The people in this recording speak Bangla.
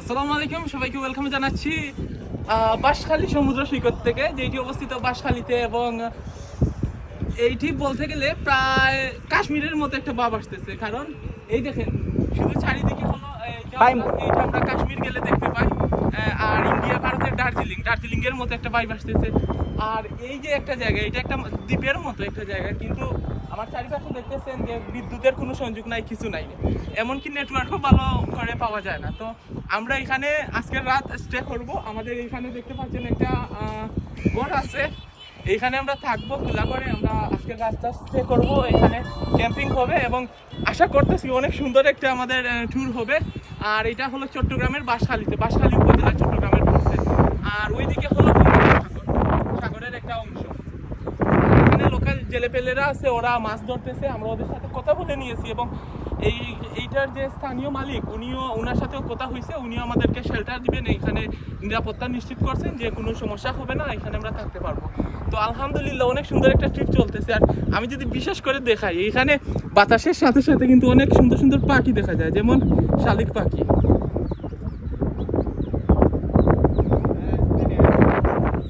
আসসালামু আলাইকুম, সবাইকে ওয়েলকাম জানাচ্ছি বাঁশখালী সমুদ্র সৈকত থেকে, যেটি অবস্থিত বাঁশখালীতে। এবং এইটি বলতে গেলে প্রায় কাশ্মীরের মতো একটা ভাব আসতেছে, কারণ এই দেখেন শুধু চারিদিকে হলো এইটা আমরা কাশ্মীর গেলে দেখতে পাই। আর ইন্ডিয়া ভারতের দার্জিলিং এর মতো একটা ভাইব আসতেছে। আর এই যে একটা জায়গা, এটা একটা দ্বীপের মতো একটা জায়গা, কিন্তু আমার চারিপাশে দেখতেছেন যে বিদ্যুতের কোনো সংযোগ নাই, কিছু নাই, এমনকি নেটওয়ার্কও ভালো করে পাওয়া যায় না। তো আমরা এখানে আজকের রাত স্টে করব। আমাদের এখানে দেখতে পাচ্ছেন একটা ঘর আছে, এইখানে আমরা থাকবো খোলা করে। আমরা আজকের রাতটা স্টে করব, এখানে ক্যাম্পিং হবে এবং আশা করতেছি অনেক সুন্দর একটা আমাদের ট্যুর হবে। আর এটা হলো চট্টগ্রামের বাঁশখালী উপজেলা, চট্টগ্রামের পাশে। আর ওইদিকে হলো সাগরের একটা অংশ। এখানে লোকাল জেলেপেলেরা আছে, ওরা মাছ ধরতেছে, আমরা ওদের সাথে কথা বলে নিয়েছি। এবং এইটার যে স্থানীয় মালিক, ওনার সাথেও কথা হয়েছে, উনিও আমাদেরকে শেল্টার দিবেন, এখানে নিরাপত্তা নিশ্চিত করছেন যে কোনো সমস্যা হবে না, এখানে আমরা থাকতে পারবো। তো আলহামদুলিল্লাহ অনেক সুন্দর একটা ট্রিপ চলতেছে। আর আমি যদি বিশেষ করে দেখাই, এখানে বাতাসের সাথে সাথে কিন্তু অনেক সুন্দর সুন্দর পাখি দেখা যায়, যেমন শালিক পাখি।